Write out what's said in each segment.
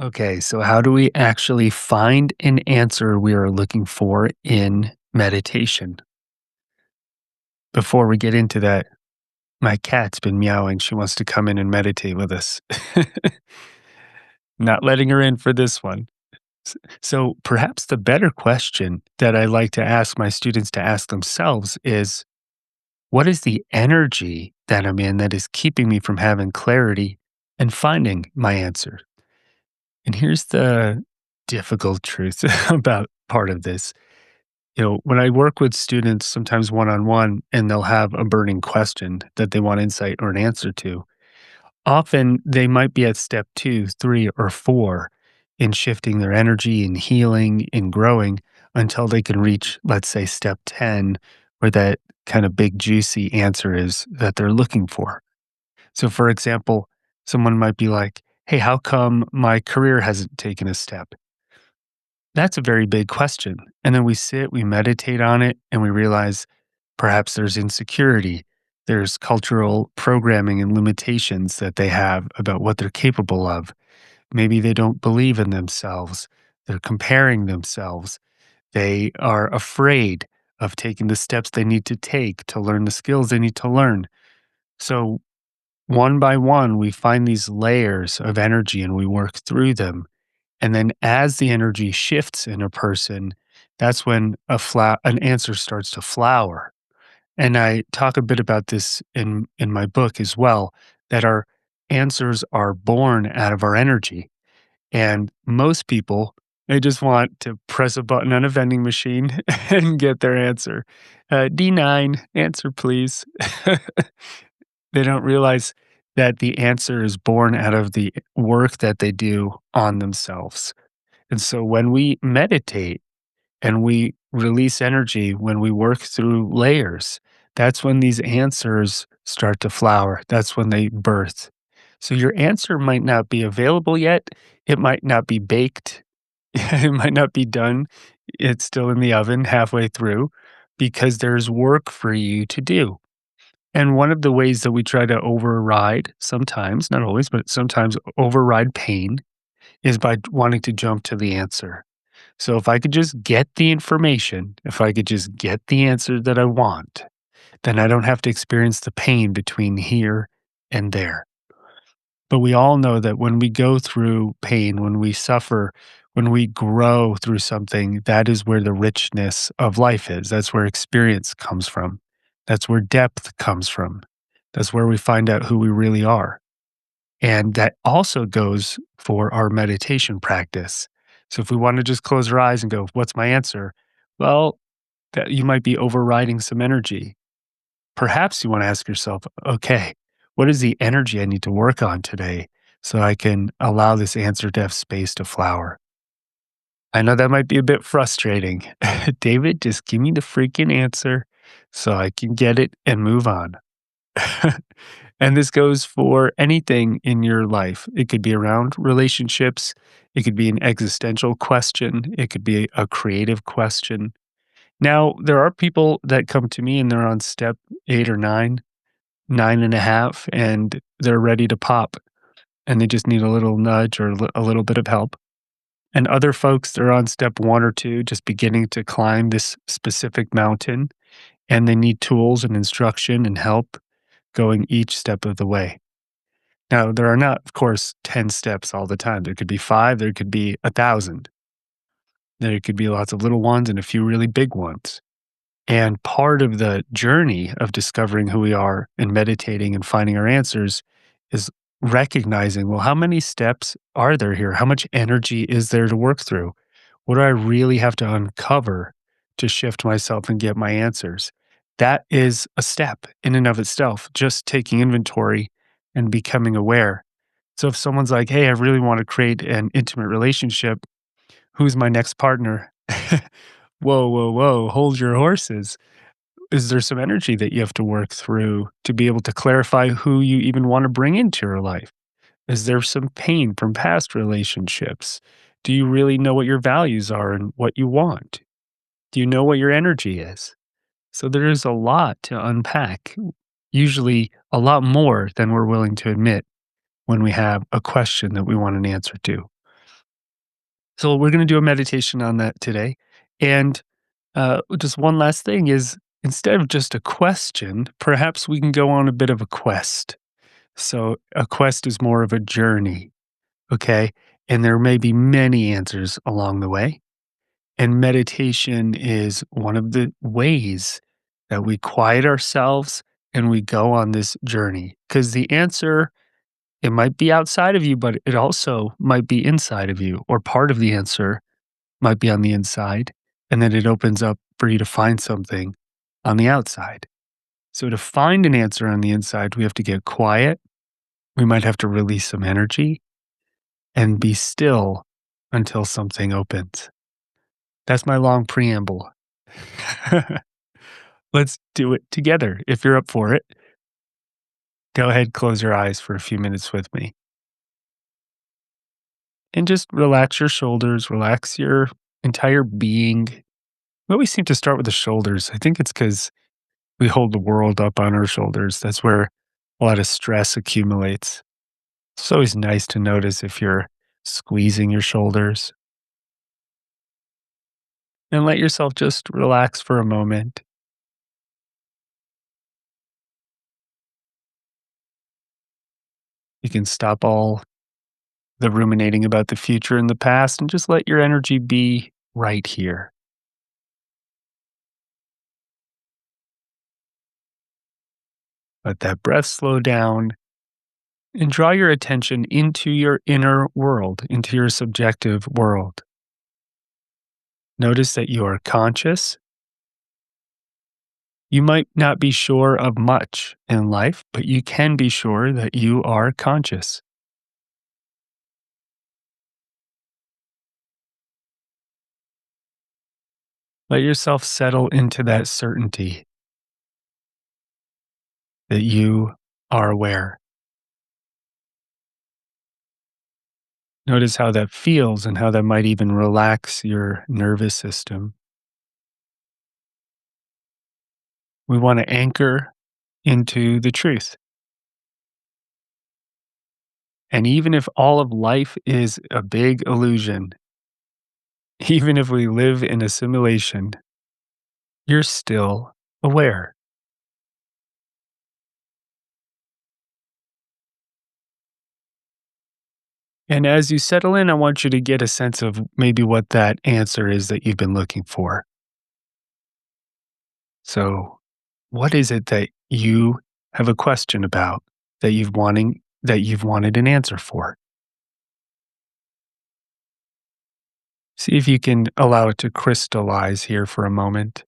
Okay, so how do we actually find an answer we are looking for in meditation? Before we get into that, my cat's been meowing. She wants to come in and meditate with us. Not letting her in for this one. So, perhaps the better question that I like to ask my students to ask themselves is, what is the energy that I'm in that is keeping me from having clarity and finding my answer? And here's the difficult truth about part of this. When I work with students, sometimes one on one, and they'll have a burning question that they want insight or an answer to, often they might be at step two, three, or four in shifting their energy and healing and growing until they can reach, let's say, step 10, where that kind of big, juicy answer is that they're looking for. So, for example, someone might be like, "Hey, how come my career hasn't taken a step?" That's a very big question. And then we sit, we meditate on it, and we realize perhaps there's insecurity. There's cultural programming and limitations that they have about what they're capable of. Maybe they don't believe in themselves. They're comparing themselves. They are afraid of taking the steps they need to take to learn the skills they need to learn. So, one by one, we find these layers of energy and we work through them, and then as the energy shifts in a person, that's when an answer starts to flower. And I talk a bit about this in my book as well, that our answers are born out of our energy. And most people, they just want to press a button on a vending machine and get their answer. D9, answer please. They don't realize that the answer is born out of the work that they do on themselves. And so when we meditate and we release energy, when we work through layers, that's when these answers start to flower. That's when they birth. So your answer might not be available yet. It might not be baked. It might not be done. It's still in the oven halfway through because there's work for you to do. And one of the ways that we try to override sometimes, not always, but sometimes override pain is by wanting to jump to the answer. So if I could just get the information, if I could just get the answer that I want, then I don't have to experience the pain between here and there. But we all know that when we go through pain, when we suffer, when we grow through something, that is where the richness of life is. That's where experience comes from. That's where depth comes from. That's where we find out who we really are. And that also goes for our meditation practice. So if we want to just close our eyes and go, what's my answer? Well, that you might be overriding some energy. Perhaps you want to ask yourself, okay, what is the energy I need to work on today so I can allow this answer to have space to flower? I know that might be a bit frustrating. David, just give me the freaking answer so I can get it and move on. And this goes for anything in your life. It could be around relationships, it could be an existential question, it could be a creative question. Now, there are people that come to me and they're on step 8 or 9, 9.5, and they're ready to pop and they just need a little nudge or a little bit of help. And other folks, they're on step 1 or 2, just beginning to climb this specific mountain, and they need tools and instruction and help going each step of the way. Now, there are not, of course, 10 steps all the time. There could be 5, there could be 1,000. There could be lots of little ones and a few really big ones. And part of the journey of discovering who we are and meditating and finding our answers is recognizing, well, how many steps are there here? How much energy is there to work through? What do I really have to uncover to shift myself and get my answers? That is a step in and of itself, just taking inventory and becoming aware. So if someone's like, hey, I really want to create an intimate relationship, who's my next partner? Whoa, whoa, whoa, hold your horses. Is there some energy that you have to work through to be able to clarify who you even want to bring into your life? Is there some pain from past relationships? Do you really know what your values are and what you want? Do you know what your energy is? So there is a lot to unpack, usually a lot more than we're willing to admit when we have a question that we want an answer to. So we're gonna do a meditation on that today. And, just one last thing is instead of just a question, perhaps we can go on a bit of a quest. So a quest is more of a journey, okay? And there may be many answers along the way. And meditation is one of the ways that we quiet ourselves and we go on this journey. Because the answer, it might be outside of you, but it also might be inside of you, or part of the answer might be on the inside. And then it opens up for you to find something on the outside. So to find an answer on the inside, we have to get quiet. We might have to release some energy and be still until something opens. That's my long preamble. Let's do it together. If you're up for it, go ahead, close your eyes for a few minutes with me and just relax your shoulders, relax your entire being. We always seem to start with the shoulders. I think it's because we hold the world up on our shoulders. That's where a lot of stress accumulates. It's always nice to notice if you're squeezing your shoulders and let yourself just relax for a moment. You can stop all the ruminating about the future and the past and just let your energy be right here. Let that breath slow down and draw your attention into your inner world, into your subjective world. Notice that you are conscious. You might not be sure of much in life, but you can be sure that you are conscious. Let yourself settle into that certainty that you are aware. Notice how that feels and how that might even relax your nervous system. We want to anchor into the truth. And even if all of life is a big illusion, even if we live in a simulation, you're still aware. And as you settle in, I want you to get a sense of maybe what that answer is that you've been looking for. So, what is it that you have a question about that you've wanted an answer for? See if you can allow it to crystallize here for a moment.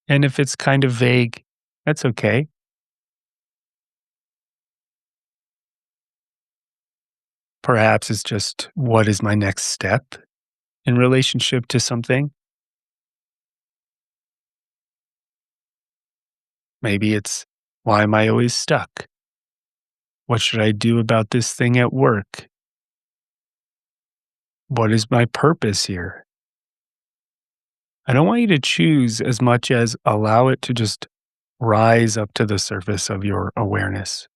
And if it's kind of vague, that's okay. Perhaps it's just what is my next step in relationship to something? Maybe it's why am I always stuck? What should I do about this thing at work? What is my purpose here? I don't want you to choose as much as allow it to just rise up to the surface of your awareness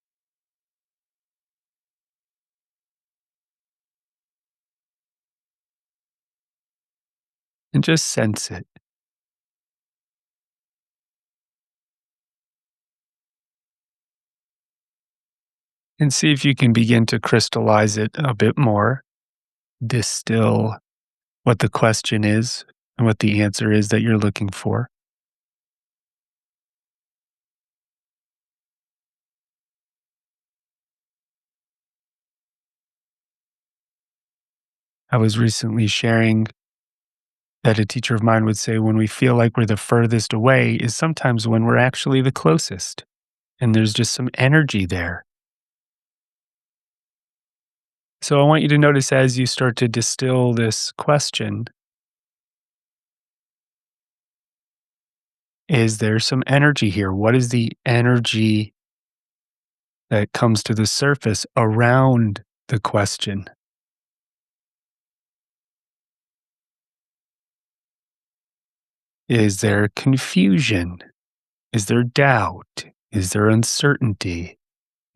and just sense it and see if you can begin to crystallize it a bit more, distill what the question is and what the answer is that you're looking for. I was recently sharing that a teacher of mine would say when we feel like we're the furthest away is sometimes when we're actually the closest. And there's just some energy there. So I want you to notice as you start to distill this question, is there some energy here? What is the energy that comes to the surface around the question? Is there confusion? Is there doubt? Is there uncertainty?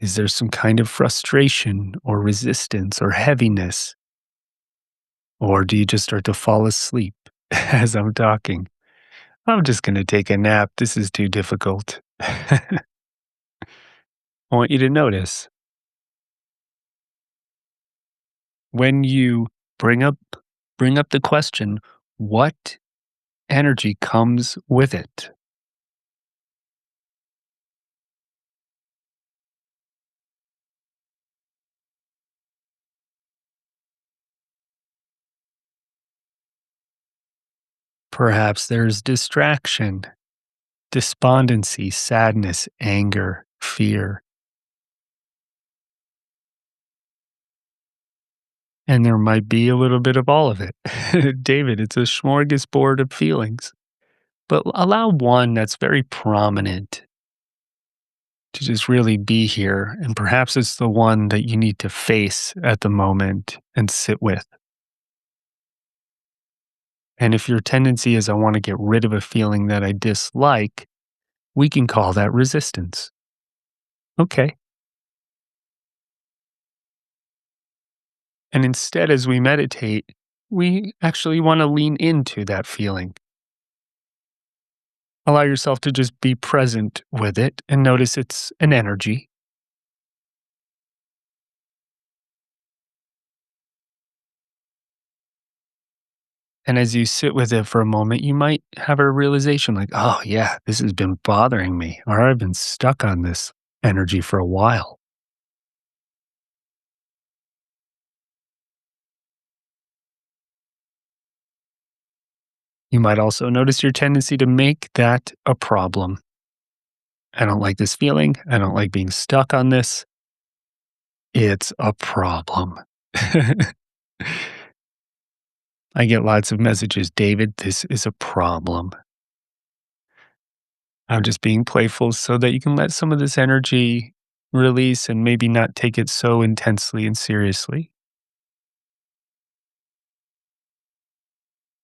Is there some kind of frustration or resistance or heaviness? Or do you just start to fall asleep as I'm talking? I'm just going to take a nap. This is too difficult. I want you to notice when you bring up bring up the question, what energy comes with it? Perhaps there's distraction, despondency, sadness, anger, fear, and there might be a little bit of all of it. David, it's a smorgasbord of feelings, but allow one that's very prominent to just really be here. And perhaps it's the one that you need to face at the moment and sit with. And if your tendency is, I want to get rid of a feeling that I dislike, we can call that resistance. Okay. And instead, as we meditate, we actually want to lean into that feeling. Allow yourself to just be present with it and notice it's an energy. And as you sit with it for a moment, you might have a realization like, oh, yeah, this has been bothering me, or I've been stuck on this energy for a while. You might also notice your tendency to make that a problem. I don't like this feeling. I don't like being stuck on this. It's a problem. I get lots of messages, David, this is a problem. I'm just being playful so that you can let some of this energy release and maybe not take it so intensely and seriously.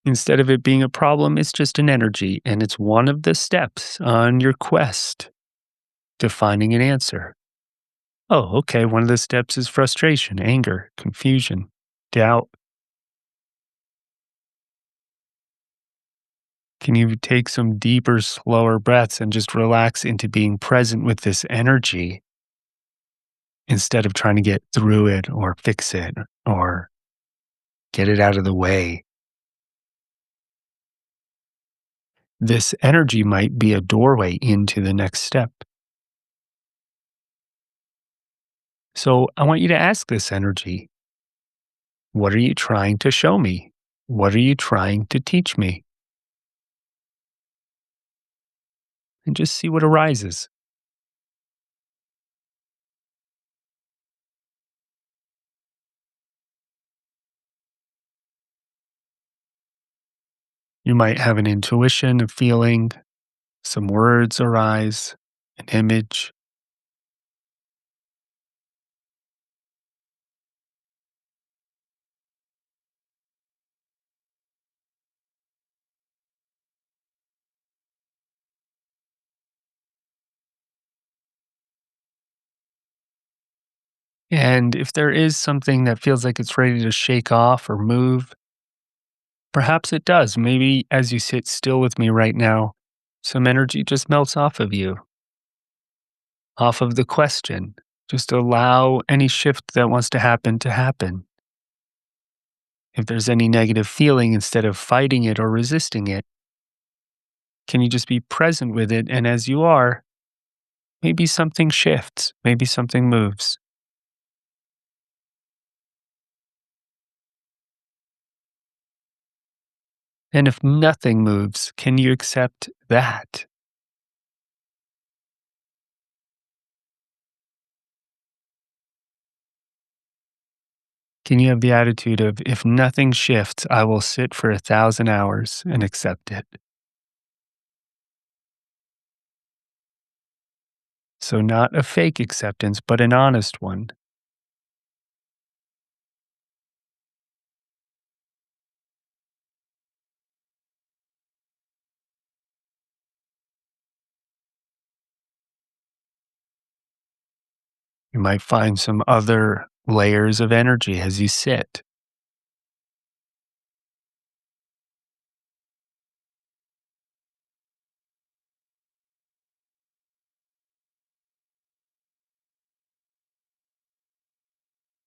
Instead of it being a problem, it's just an energy, and it's one of the steps on your quest to finding an answer. Oh, okay. One of the steps is frustration, anger, confusion, doubt. Can you take some deeper, slower breaths and just relax into being present with this energy instead of trying to get through it or fix it or get it out of the way? This energy might be a doorway into the next step. So I want you to ask this energy, what are you trying to show me? What are you trying to teach me? And just see what arises. You might have an intuition, a feeling, some words arise, an image. And if there is something that feels like it's ready to shake off or move, perhaps it does. Maybe as you sit still with me right now, some energy just melts off of you, off of the question. Just allow any shift that wants to happen to happen. If there's any negative feeling, instead of fighting it or resisting it, can you just be present with it? And as you are, maybe something shifts, maybe something moves. And if nothing moves, can you accept that? Can you have the attitude of, if nothing shifts, I will sit for 1,000 hours and accept it? So, not a fake acceptance, but an honest one. You might find some other layers of energy as you sit.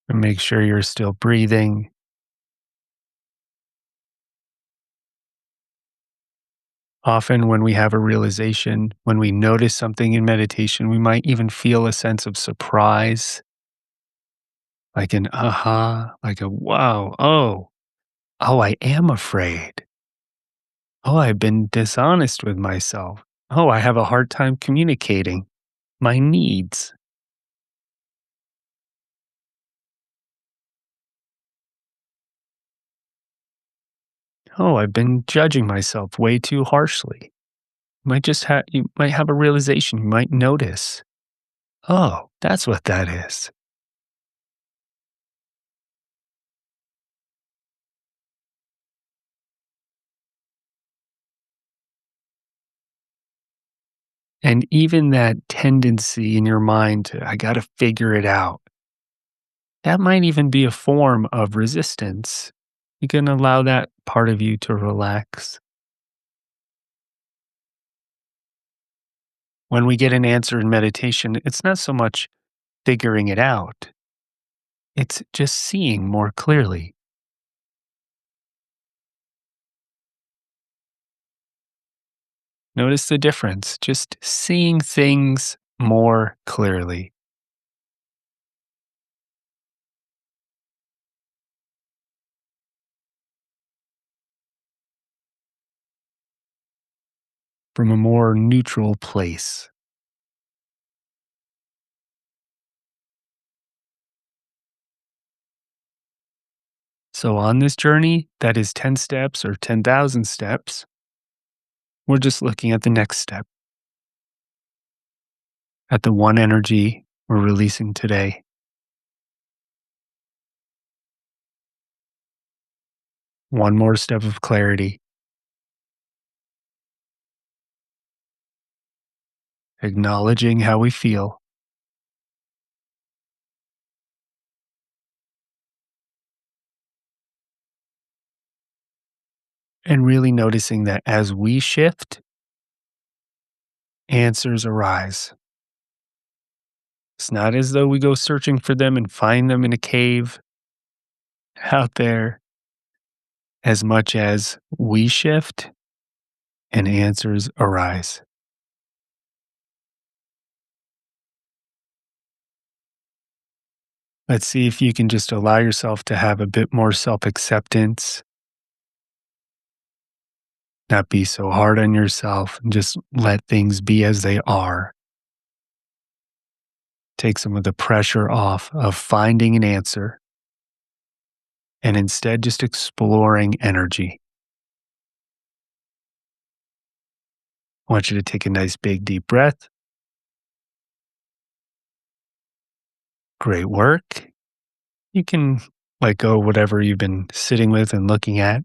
and make sure you're still breathing. Often, when we have a realization, when we notice something in meditation, we might even feel a sense of surprise, like an aha, like a wow, oh, I am afraid. Oh, I've been dishonest with myself. Oh, I have a hard time communicating my needs. Oh, I've been judging myself way too harshly. You might have a realization, you might notice. Oh, that's what that is. And even that tendency in your mind to, I got to figure it out, that might even be a form of resistance. You can allow that part of you to relax. When we get an answer in meditation, it's not so much figuring it out, it's just seeing more clearly. Notice the difference, just seeing things more clearly from a more neutral place. So, on this journey that is 10 steps or 10,000 steps, we're just looking at the next step, at the one energy we're releasing today. One more step of clarity, acknowledging how we feel, and really noticing that as we shift, answers arise. It's not as though we go searching for them and find them in a cave out there, as much as we shift and answers arise. Let's see if you can just allow yourself to have a bit more self acceptance, not be so hard on yourself, and just let things be as they are. Take some of the pressure off of finding an answer and instead just exploring energy. I want you to take a nice big deep breath. Great work. You can let go of whatever you've been sitting with and looking at.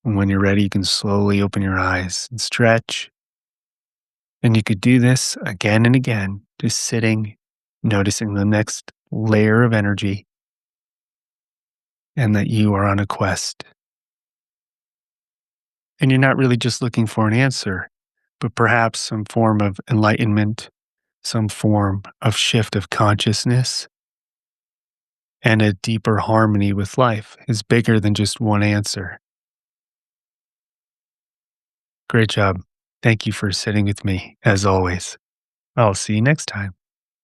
And when you're ready, you can slowly open your eyes and stretch. And you could do this again and again, just sitting, noticing the next layer of energy, and that you are on a quest. And you're not really just looking for an answer, but perhaps some form of enlightenment, some form of shift of consciousness, and a deeper harmony with life is bigger than just one answer. Great job. Thank you for sitting with me, as always. I'll see you next time.